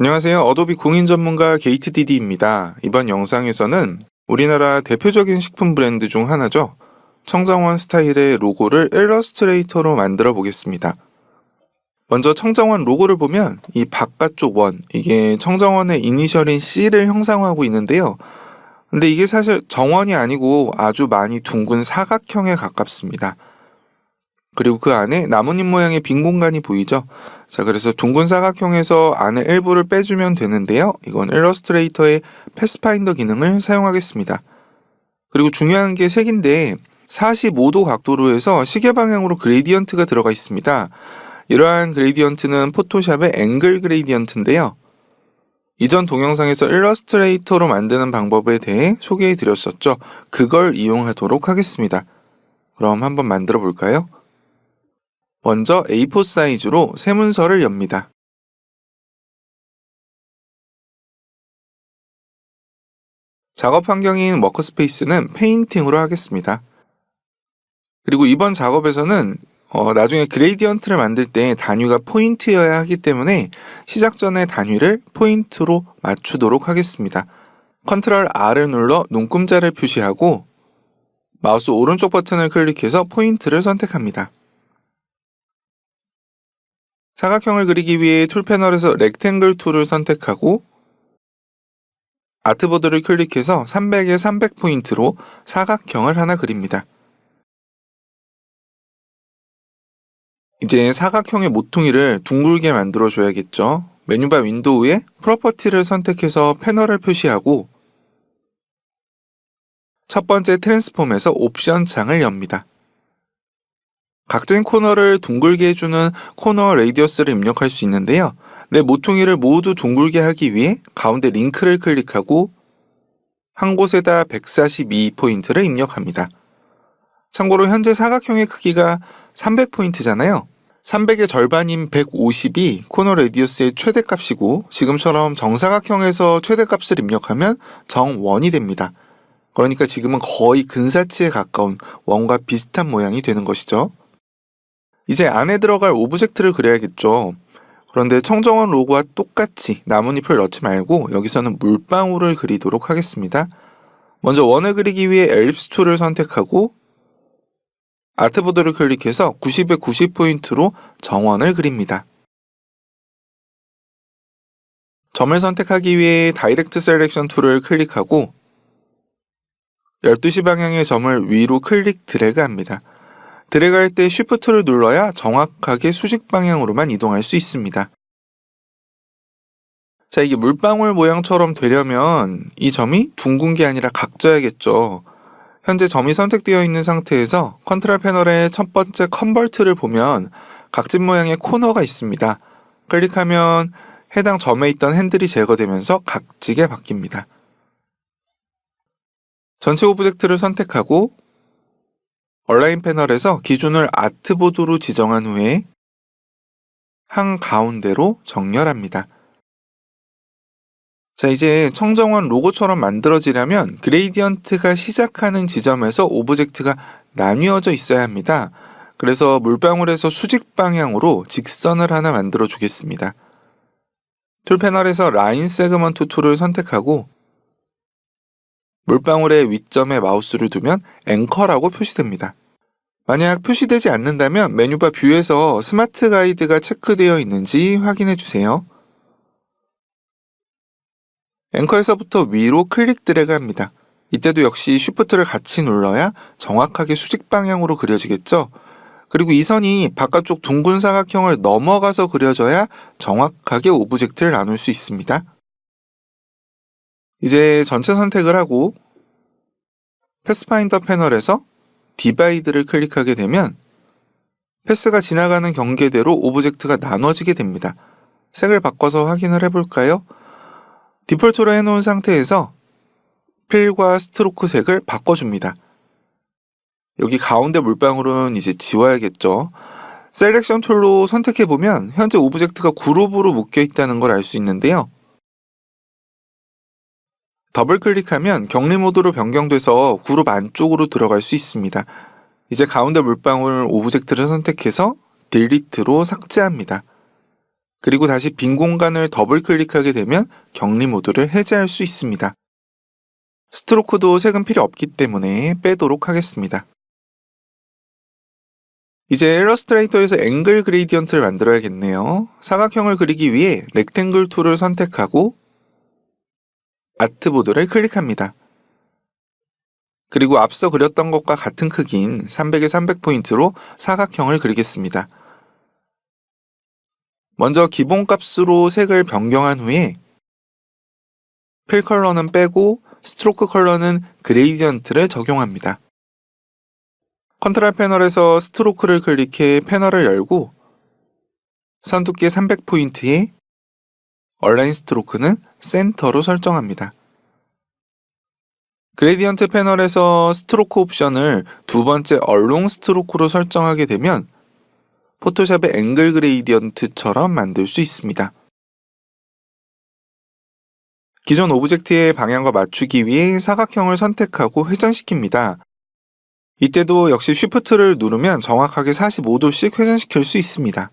안녕하세요. 어도비 공인 전문가 게이트디디입니다. 이번 영상에서는 우리나라 대표적인 식품 브랜드 중 하나죠. 청정원 스타일의 로고를 일러스트레이터로 만들어 보겠습니다. 먼저 청정원 로고를 보면 이 바깥쪽 원, 이게 청정원의 이니셜인 C를 형상화하고 있는데요. 근데 이게 사실 정원이 아니고 아주 많이 둥근 사각형에 가깝습니다. 그리고 그 안에 나뭇잎 모양의 빈 공간이 보이죠? 자, 그래서 둥근 사각형에서 안에 일부를 빼주면 되는데요. 이건 일러스트레이터의 패스파인더 기능을 사용하겠습니다. 그리고 중요한 게 색인데 45도 각도로 해서 시계 방향으로 그레디언트가 들어가 있습니다. 이러한 그레디언트는 포토샵의 앵글 그레디언트인데요. 이전 동영상에서 일러스트레이터로 만드는 방법에 대해 소개해 드렸었죠. 그걸 이용하도록 하겠습니다. 그럼 한번 만들어 볼까요? 먼저 A4 사이즈로 새 문서를 엽니다. 작업 환경인 워크스페이스는 페인팅으로 하겠습니다. 그리고 이번 작업에서는 나중에 그레디언트를 만들 때 단위가 포인트여야 하기 때문에 시작 전에 단위를 포인트로 맞추도록 하겠습니다. 컨트롤 R을 눌러 눈금자를 표시하고 마우스 오른쪽 버튼을 클릭해서 포인트를 선택합니다. 사각형을 그리기 위해 툴 패널에서 렉탱글 툴을 선택하고 아트보드를 클릭해서 300에 300포인트로 사각형을 하나 그립니다. 이제 사각형의 모퉁이를 둥글게 만들어 줘야겠죠. 메뉴바 윈도우에 프로퍼티를 선택해서 패널을 표시하고 첫 번째 트랜스폼에서 옵션 창을 엽니다. 각진 코너를 둥글게 해주는 코너 레디어스를 입력할 수 있는데요. 내 모퉁이를 모두 둥글게 하기 위해 가운데 링크를 클릭하고 한 곳에다 142포인트를 입력합니다. 참고로 현재 사각형의 크기가 300포인트잖아요. 300의 절반인 150이 코너 레디어스의 최대값이고 지금처럼 정사각형에서 최대값을 입력하면 정원이 됩니다. 그러니까 지금은 거의 근사치에 가까운 원과 비슷한 모양이 되는 것이죠. 이제 안에 들어갈 오브젝트를 그려야겠죠. 그런데 청정원 로고와 똑같이 나뭇잎을 넣지 말고 여기서는 물방울을 그리도록 하겠습니다. 먼저 원을 그리기 위해 엘립스 툴을 선택하고 아트보드를 클릭해서 90에 90포인트로 정원을 그립니다. 점을 선택하기 위해 다이렉트 셀렉션 툴을 클릭하고 12시 방향의 점을 위로 클릭 드래그 합니다. 드래그할 때 쉬프트를 눌러야 정확하게 수직 방향으로만 이동할 수 있습니다. 자, 이게 물방울 모양처럼 되려면 이 점이 둥근 게 아니라 각져야겠죠. 현재 점이 선택되어 있는 상태에서 컨트롤 패널의 첫 번째 컨버트를 보면 각진 모양의 코너가 있습니다. 클릭하면 해당 점에 있던 핸들이 제거되면서 각지게 바뀝니다. 전체 오브젝트를 선택하고 얼라인 패널에서 기준을 아트보드로 지정한 후에 한가운데로 정렬합니다. 자, 이제 청정원 로고처럼 만들어지려면 그레이디언트가 시작하는 지점에서 오브젝트가 나뉘어져 있어야 합니다. 그래서 물방울에서 수직 방향으로 직선을 하나 만들어 주겠습니다. 툴 패널에서 라인 세그먼트 툴을 선택하고 물방울의 윗점에 마우스를 두면 앵커라고 표시됩니다. 만약 표시되지 않는다면 메뉴바 뷰에서 스마트 가이드가 체크되어 있는지 확인해 주세요. 앵커에서부터 위로 클릭 드래그 합니다. 이때도 역시 쉬프트를 같이 눌러야 정확하게 수직 방향으로 그려지겠죠? 그리고 이 선이 바깥쪽 둥근 사각형을 넘어가서 그려져야 정확하게 오브젝트를 나눌 수 있습니다. 이제 전체 선택을 하고 패스파인더 패널에서 디바이드를 클릭하게 되면 패스가 지나가는 경계대로 오브젝트가 나눠지게 됩니다. 색을 바꿔서 확인을 해볼까요? 디폴트로 해놓은 상태에서 필과 스트로크 색을 바꿔줍니다. 여기 가운데 물방울은 이제 지워야겠죠. 셀렉션 툴로 선택해보면 현재 오브젝트가 그룹으로 묶여 있다는 걸 알 수 있는데요. 더블 클릭하면 격리 모드로 변경돼서 그룹 안쪽으로 들어갈 수 있습니다. 이제 가운데 물방울 오브젝트를 선택해서 딜리트로 삭제합니다. 그리고 다시 빈 공간을 더블 클릭하게 되면 격리 모드를 해제할 수 있습니다. 스트로크도 색은 필요 없기 때문에 빼도록 하겠습니다. 이제 일러스트레이터에서 앵글 그레이디언트를 만들어야겠네요. 사각형을 그리기 위해 렉탱글 툴을 선택하고 아트보드를 클릭합니다. 그리고 앞서 그렸던 것과 같은 크기인 300에 300포인트로 사각형을 그리겠습니다. 먼저 기본값으로 색을 변경한 후에 필 컬러는 빼고 스트로크 컬러는 그레이디언트를 적용합니다. 컨트롤 패널에서 스트로크를 클릭해 패널을 열고 선 두께 300포인트에 얼라인 스트로크는 센터로 설정합니다. 그레이디언트 패널에서 스트로크 옵션을 두 번째 얼롱 스트로크로 설정하게 되면 포토샵의 앵글 그레이디언트처럼 만들 수 있습니다. 기존 오브젝트의 방향과 맞추기 위해 사각형을 선택하고 회전시킵니다. 이때도 역시 쉬프트를 누르면 정확하게 45도씩 회전시킬 수 있습니다.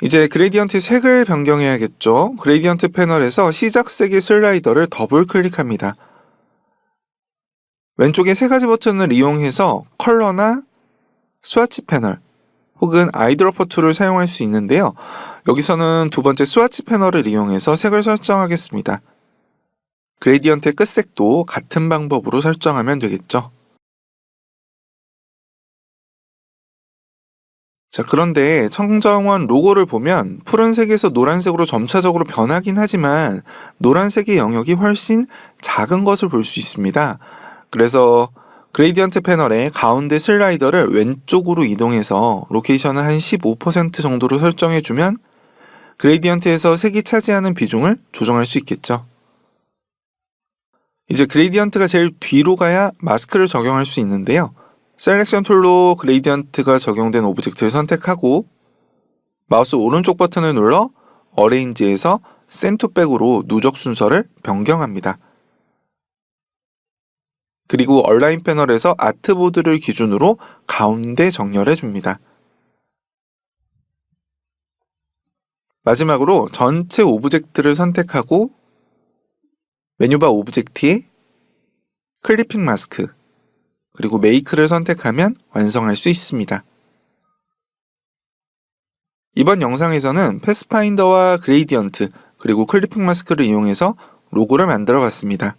이제 그레이디언트 색을 변경해야겠죠. 그레이디언트 패널에서 시작색의 슬라이더를 더블 클릭합니다. 왼쪽에 세 가지 버튼을 이용해서 컬러나 스와치 패널 혹은 아이드로퍼 툴을 사용할 수 있는데요. 여기서는 두 번째 스와치 패널을 이용해서 색을 설정하겠습니다. 그레이디언트의 끝색도 같은 방법으로 설정하면 되겠죠. 자, 그런데 청정원 로고를 보면 푸른색에서 노란색으로 점차적으로 변하긴 하지만 노란색의 영역이 훨씬 작은 것을 볼 수 있습니다. 그래서 그레이디언트 패널의 가운데 슬라이더를 왼쪽으로 이동해서 로케이션을 한 15% 정도로 설정해주면 그레이디언트에서 색이 차지하는 비중을 조정할 수 있겠죠. 이제 그레이디언트가 제일 뒤로 가야 마스크를 적용할 수 있는데요. 셀렉션 툴로 그레이디언트가 적용된 오브젝트를 선택하고 마우스 오른쪽 버튼을 눌러 어레인지에서 센투백으로 누적 순서를 변경합니다. 그리고 얼라인 패널에서 아트보드를 기준으로 가운데 정렬해 줍니다. 마지막으로 전체 오브젝트를 선택하고 메뉴바 오브젝트에 클리핑 마스크 그리고 메이크를 선택하면 완성할 수 있습니다. 이번 영상에서는 패스파인더와 그레이디언트 그리고 클리핑 마스크를 이용해서 로고를 만들어 봤습니다.